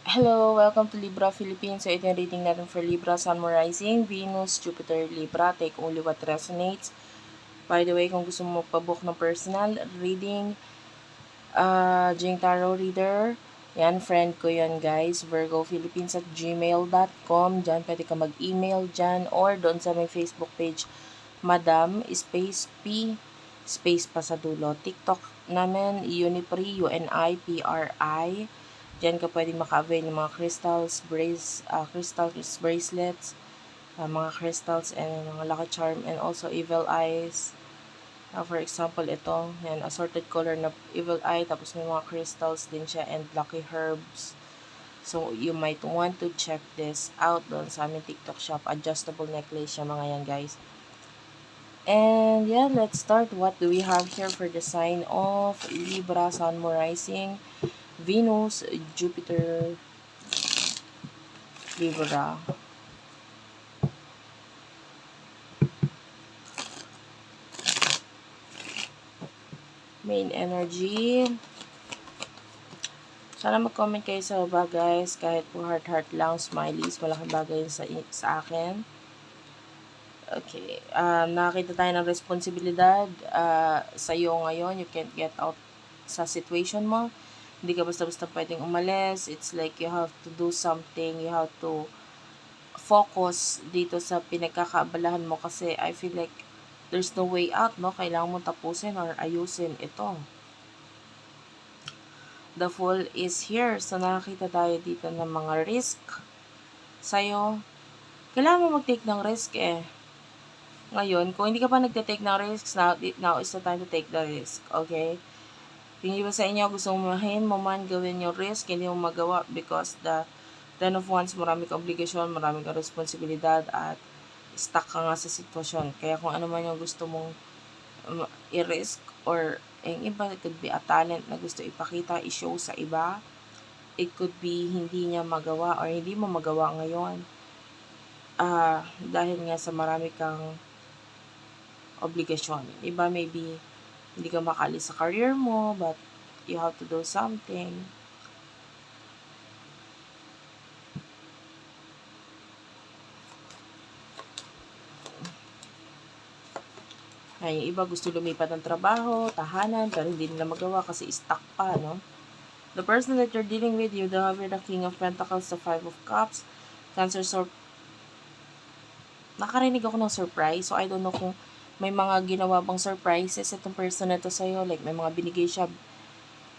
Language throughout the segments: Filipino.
Hello, welcome to Libra Philippines. So ito yung reading natin for Libra, Sun, Moon Rising, Venus, Jupiter, Libra. Take only what resonates. By the way, kung gusto mo magpabook ng personal reading, Jing Tarot Reader, yan, friend ko yan guys, Virgo Philippines at gmail.com. Diyan, pwede ka mag-email dyan or doon sa may Facebook page, Madam, space P, space pa sa dulo. TikTok namin, Unipri, UNIPRI. Diyan ka pwede maka-avail ng mga crystals bracelets, mga crystals and mga lucky charm and also evil eyes. For example, ito, yan, assorted color na evil eye, tapos may mga crystals din siya and lucky herbs. So, you might want to check this out doon sa aming TikTok shop. Adjustable necklace siya mga yan, guys. And yeah, let's start. What do we have here for the sign of Libra, Sun, Moon, Rising, Venus, Jupiter, Libra. Main energy. Sana mag-comment kayo sa baba guys. Kahit po heart lang, smileys. Malaking bagay sa akin. Okay. Nakakita tayo ng responsibilidad sa iyo ngayon. You can't get out sa situation mo. Hindi ka basta-basta pwedeng umalis. It's like you have to do something. You have to focus dito sa pinagkakaabalahan mo kasi I feel like there's no way out, no? Kailangan mo tapusin or ayusin ito. The Fool is here. So, nakakita tayo dito ng mga risk sa'yo. Kailangan mo mag-take ng risk eh. Ngayon, kung hindi ka pa nagte-take ng risks, now is the time to take the risk. Okay? Kung hindi ba sa inyo gusto mo man gawin yung risk, hindi mo magawa because the Ten of Wands, marami kang obligasyon, marami kang responsibilidad at stuck ka nga sa sitwasyon. Kaya kung ano man yung gusto mong i-risk or yung iba, it could be a talent na gusto ipakita, i-show sa iba. It could be hindi niya magawa or hindi mo magawa ngayon. Dahil nga sa marami kang obligasyon. Iba maybe hindi ka makalis sa career mo but you have to do something. Ay, yung iba gusto lumipat ng trabaho, tahanan, pero hindi nila magawa kasi stuck pa, no? The person that you're dealing with, you have the King of Pentacles, the Five of Cups, Cancer, nakarinig ako ng surprise. So, I don't know kung may mga ginawa bang surprises itong person na to sa'yo. Like, may mga binigay siya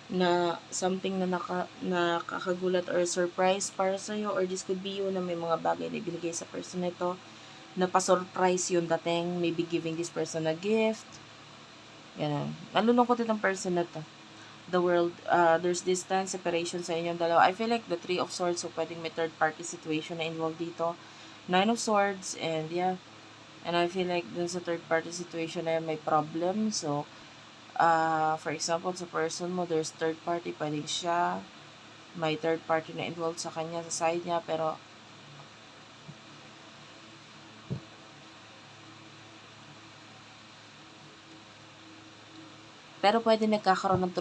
na something na nakakagulat or surprise para sa'yo. Or this could be you na may mga bagay na ibinigay sa person na to na pa-surprise yung dating. Maybe giving this person a gift. Ganun. Nalulungkot itong person na to. The world, there's distance, separation sa inyong dalawa. I feel like the Three of Swords, so pwedeng may third party situation na involved dito. Nine of Swords, and yeah, and I feel like dun sa third party situation na yan, may problem. So, for example, sa person mo, there's third party, pwedeng siya, may third party na involved sa kanya, sa side niya, pero pwede nagkakaroon ng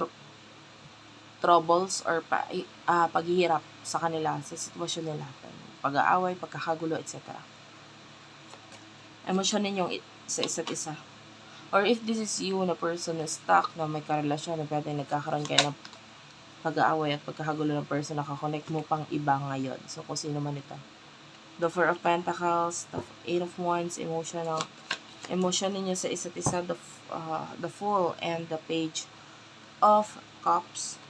troubles or paghihirap sa kanila, sa sitwasyon nila. Pag-aaway, pagkakagulo, etc. Emosyon ninyong sa isa't isa. Or if this is you na person na stuck, na may karelasyon, na pwede nagkakaroon kayo ng pag-aaway at pagkakagulo ng person na kakonect mo pang iba ngayon. So, kung sino man ito. The Four of Pentacles, the Eight of Wands, emotional. Emotion ninyo sa isa't isa, the Fool, and the Page of Cups.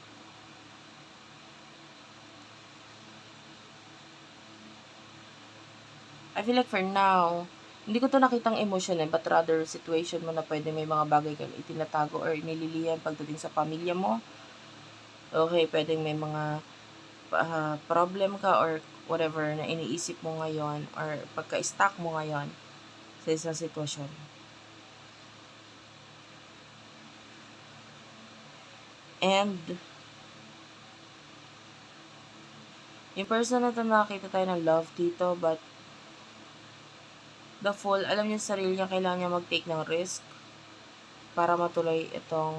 I feel like for now, hindi ko to nakitang emotion but rather situation mo na pwede may mga bagay kang itinatago or inililihan pagdating sa pamilya mo. Okay, pwedeng may mga problem ka or whatever na iniisip mo ngayon or pagka-stuck mo ngayon sa isang sitwasyon. And yung person na ito, nakakita tayo ng love dito but the Fool, alam niya sa sarili niya, kailangan niya mag-take ng risk para matuloy itong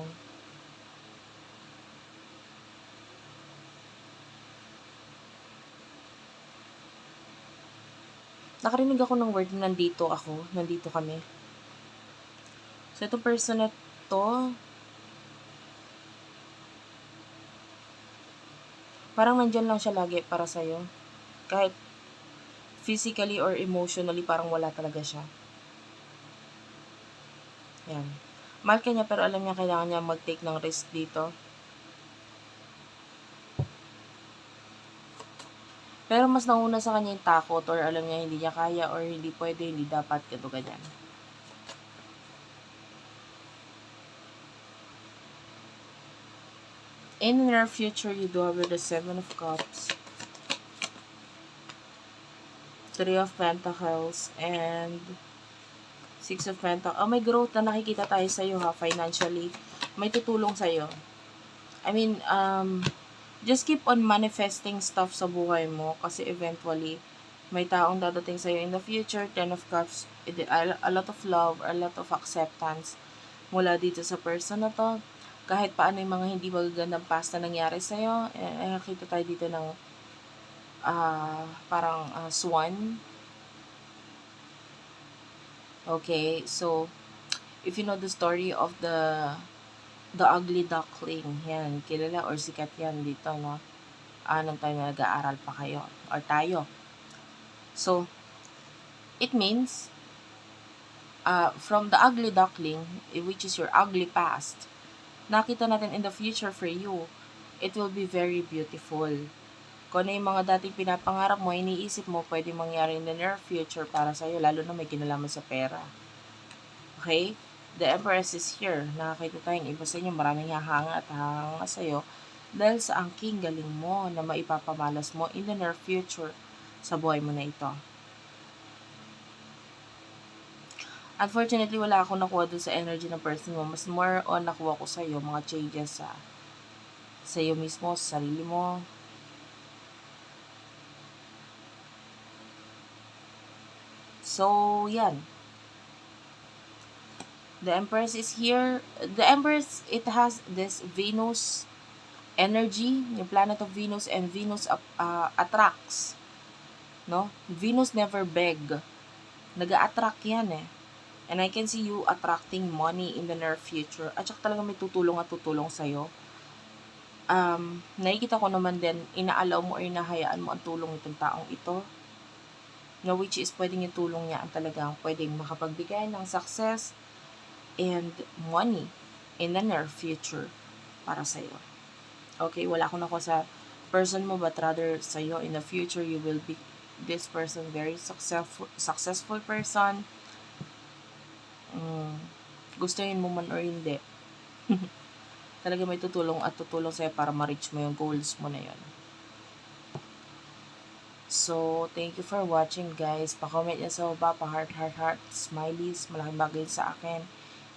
Nakarinig ako ng word na nandito kami. So, itong person na to, parang nandyan lang siya lagi para sa'yo. Kahit physically or emotionally, parang wala talaga siya. Yan. Mahal ka niya, pero alam niya kailangan niya mag-take ng risk dito. Pero mas nauna sa kanya yung takot, or alam niya hindi niya kaya, or hindi pwede, hindi dapat, ganito ganyan. In the near future, you do have the 7 of Cups, 3 of Pentacles, and 6 of Pentacles. Oh, may growth na nakikita tayo sa'yo ha, financially. May tutulong sa'yo. I mean, just keep on manifesting stuff sa buhay mo kasi eventually, may taong dadating sa'yo in the future. 10 of Cups, a lot of love, a lot of acceptance mula dito sa person na to. Kahit paano yung mga hindi magagandang past na nangyari sa'yo, nakita tayo dito ng parang swan. Okay, so, if you know the story of the ugly duckling, yan, kilala or sikat yan dito, no? Nung time na nag-aaral pa kayo, or tayo. So, it means, from the ugly duckling, which is your ugly past, nakita natin in the future for you, it will be very beautiful. Kung ano yung mga dating pinapangarap mo, iniisip mo, pwede mangyari in the near future para sa'yo, lalo na may kinalaman sa pera. Okay? The Empress is here. Nakakita tayong iba sa inyo, maraming hahanga at hahanga sa'yo dahil sa angking galing mo na maipapamalas mo in the near future sa buhay mo na ito. Unfortunately, wala akong nakuha dun sa energy ng person mo. Mas more on nakuha ko sa'yo mga changes sa iyo mismo, sa sarili mo. So, yan. The Empress is here. The Empress, it has this Venus energy, yung planet of Venus, and Venus attracts. No? Venus never beg. Nag-a-attract yan eh. And I can see you attracting money in the near future. At saka talaga may tutulong sa'yo. Nakikita ko naman din, inaalaw mo or inahayaan mo ang tulong itong taong ito. No, which is pwedeng yung tulong niya ang talagang pwedeng makapagbigay ng success and money in the near future para sa'yo. Okay, wala akong nakuha sa person mo, but rather sa'yo in the future, you will be this person, very successful person. Gustuhin mo man or hindi. Talaga may tutulong sa'yo para ma-reach mo yung goals mo na yun. So, thank you for watching guys. Pa-comment nyo sa baba, pa-heart, smileys, malaking bagay sa akin.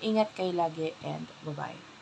Ingat kayo lagi and bye-bye.